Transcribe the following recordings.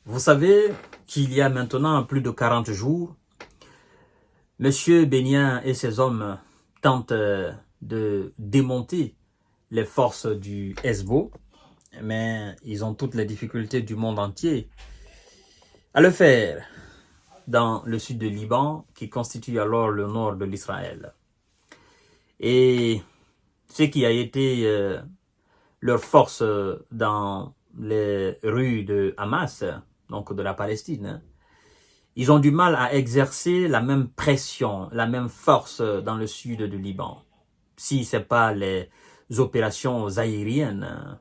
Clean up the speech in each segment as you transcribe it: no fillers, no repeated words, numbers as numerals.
Vous savez qu'il y a maintenant plus de 40 jours, M. Bennia et ses hommes tentent de démonter les forces du Hezbollah, mais ils ont toutes les difficultés du monde entier à le faire dans le sud du Liban, qui constitue alors le nord de l'Israël. Et ce qui a été leur force dans les rues de Hamas, donc de la Palestine, ils ont du mal à exercer la même pression, la même force dans le sud du Liban. Si ce n'est pas les opérations aériennes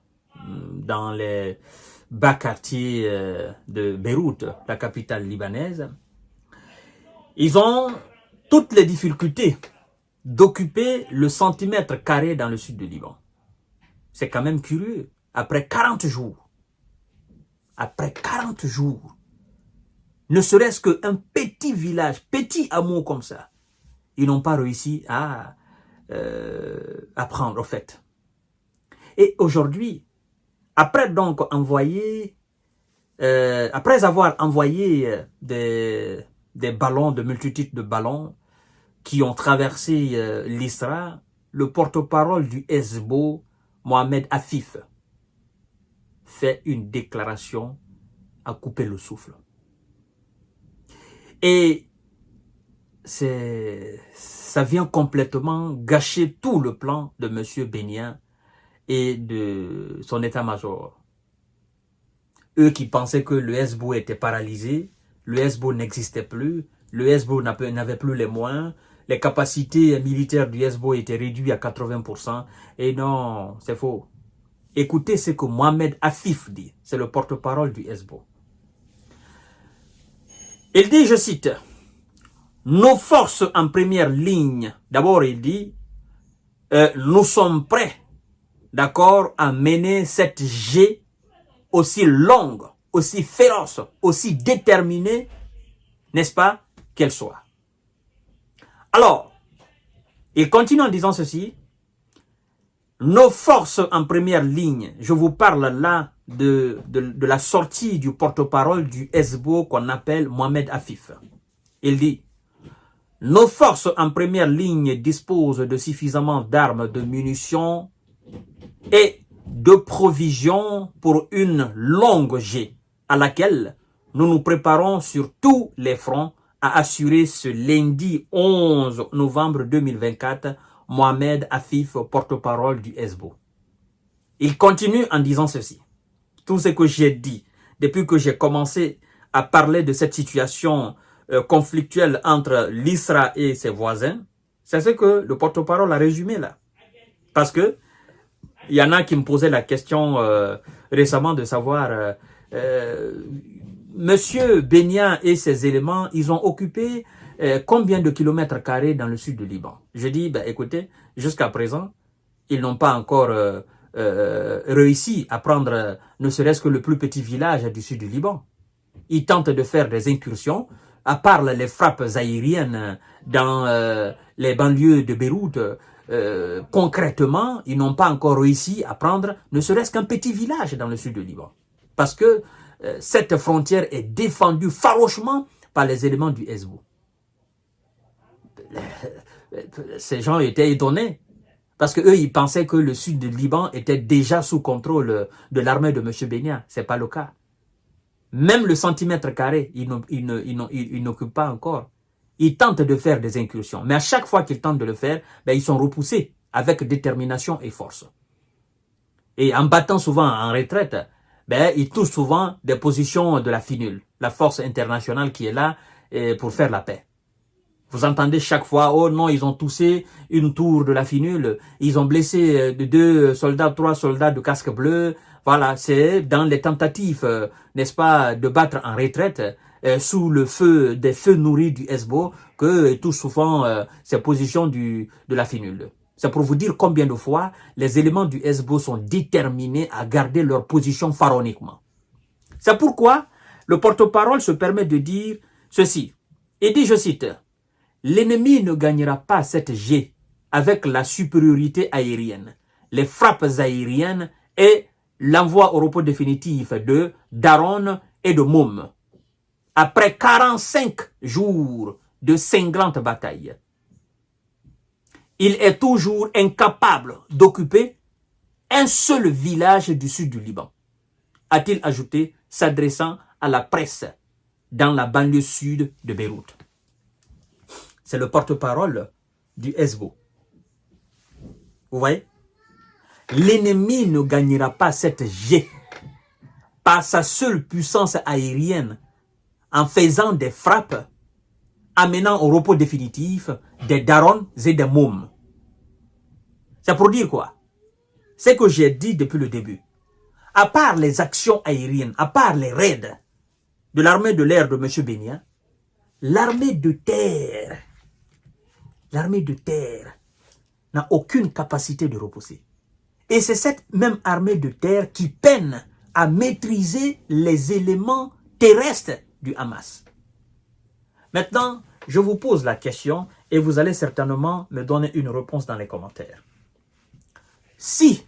dans les bas quartiers de Beyrouth, la capitale libanaise, ils ont toutes les difficultés d'occuper le centimètre carré dans le sud du Liban. C'est quand même curieux. Après 40 jours, ne serait-ce qu'un petit village, petit hameau comme ça, ils n'ont pas réussi à prendre au fait. Et aujourd'hui, après avoir envoyé des ballons, de multitudes de ballons qui ont traversé l'Isra, le porte-parole du Hezbollah, Mohamed Afif, fait une déclaration à couper le souffle. Et ça vient complètement gâcher tout le plan de M. Bennia et de son état-major. Eux qui pensaient que le Hezbollah était paralysé, le Hezbollah n'existait plus, le Hezbollah n'avait plus les moyens, les capacités militaires du Hezbollah étaient réduites à 80%. Et non, c'est faux. Écoutez ce que Mohamed Afif dit, c'est le porte-parole du Hezbollah. Il dit, je cite, « Nos forces en première ligne, d'abord il dit, nous sommes prêts, d'accord, à mener cette G aussi longue, aussi féroce, aussi déterminée, n'est-ce pas, qu'elle soit. » Alors, il continue en disant ceci, « Nos forces en première ligne, je vous parle là de la sortie du porte-parole du Hezbollah qu'on appelle Mohamed Afif. Il dit, « Nos forces en première ligne disposent de suffisamment d'armes, de munitions et de provisions pour une longue G à laquelle nous nous préparons sur tous les fronts à assurer ce lundi 11 novembre 2024, Mohamed Afif, porte-parole du Hezbollah. » Il continue en disant ceci. Tout ce que j'ai dit depuis que j'ai commencé à parler de cette situation conflictuelle entre l'Israël et ses voisins, c'est ce que le porte-parole a résumé là. Parce que il y en a qui me posaient la question récemment de savoir Monsieur Bennia et ses éléments, ils ont occupé combien de kilomètres carrés dans le sud du Liban? Je dis, ben, écoutez, jusqu'à présent, ils n'ont pas encore réussi à prendre ne serait-ce que le plus petit village du sud du Liban. Ils tentent de faire des incursions, à part les frappes aériennes dans les banlieues de Beyrouth. Concrètement, ils n'ont pas encore réussi à prendre ne serait-ce qu'un petit village dans le sud du Liban. Parce que cette frontière est défendue farouchement par les éléments du Hezbollah. Ces gens étaient étonnés. Parce qu'eux, ils pensaient que le sud du Liban était déjà sous contrôle de l'armée de M. Bennia. Ce n'est pas le cas. Même le centimètre carré, ils n'occupent pas encore. Ils tentent de faire des incursions. Mais à chaque fois qu'ils tentent de le faire, ben, ils sont repoussés avec détermination et force. Et en battant souvent en retraite, ben, ils touchent souvent des positions de la FINUL, la force internationale qui est là pour faire la paix. Vous entendez chaque fois, oh non, ils ont toussé une tour de la FINUL, ils ont blessé 2 soldats, 3 soldats de casque bleu. Voilà, c'est dans les tentatives, n'est-ce pas, de battre en retraite sous le feu des feux nourris du Hezbollah que touchent souvent ces positions de la FINUL. C'est pour vous dire combien de fois les éléments du Hezbollah sont déterminés à garder leur position pharaoniquement. C'est pourquoi le porte-parole se permet de dire ceci. Il dit, je cite, « L'ennemi ne gagnera pas cette G avec la supériorité aérienne, les frappes aériennes et l'envoi au repos définitif de Daron et de mômes, après 45 jours de cinglantes batailles, il est toujours incapable d'occuper un seul village du sud du Liban, a-t-il ajouté, s'adressant à la presse dans la banlieue sud de Beyrouth. C'est le porte-parole du Hezbollah. Vous voyez? L'ennemi ne gagnera pas cette G par sa seule puissance aérienne en faisant des frappes amenant au repos définitif des darons et des mômes. C'est pour dire quoi? C'est que j'ai dit depuis le début. À part les actions aériennes, à part les raids de l'armée de l'air de M. Bénia, l'armée de terre n'a aucune capacité de repousser. Et c'est cette même armée de terre qui peine à maîtriser les éléments terrestres du Hamas. Maintenant, je vous pose la question et vous allez certainement me donner une réponse dans les commentaires. Si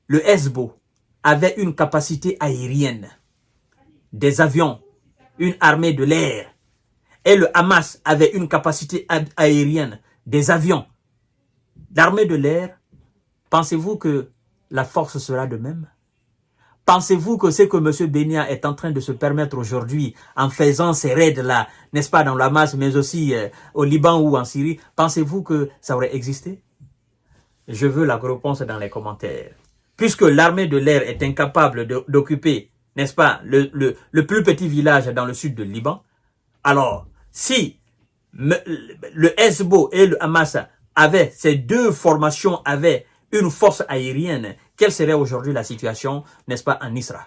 le Hezbollah avait une capacité aérienne, des avions, une armée de l'air, et le Hamas avait une capacité aérienne, des avions, l'armée de l'air, pensez-vous que la force sera de même? Pensez-vous que ce que M. Bénia est en train de se permettre aujourd'hui en faisant ces raids-là, n'est-ce pas, dans le Hamas, mais aussi au Liban ou en Syrie, pensez-vous que ça aurait existé? Je veux la réponse dans les commentaires. Puisque l'armée de l'air est incapable d'occuper, n'est-ce pas, le plus petit village dans le sud du Liban, alors, si le Hezbollah et le Hamas avaient, ces deux formations avaient une force aérienne, quelle serait aujourd'hui la situation, n'est-ce pas, en Israël?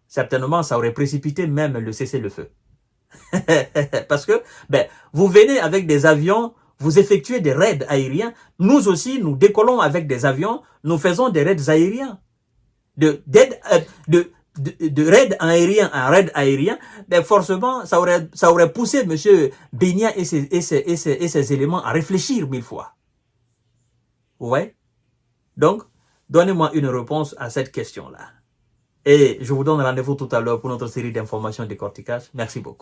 Certainement, ça aurait précipité même le cessez-le-feu. Parce que, vous venez avec des avions, vous effectuez des raids aériens. Nous aussi, nous décollons avec des avions, nous faisons des raids aériens. De raid aérien en raid aérien, forcément, ça aurait poussé M. Bénia et ses éléments à réfléchir 1000 fois. Vous voyez? Donc, donnez-moi une réponse à cette question-là. Et je vous donne rendez-vous tout à l'heure pour notre série d'informations de décortiquage. Merci beaucoup.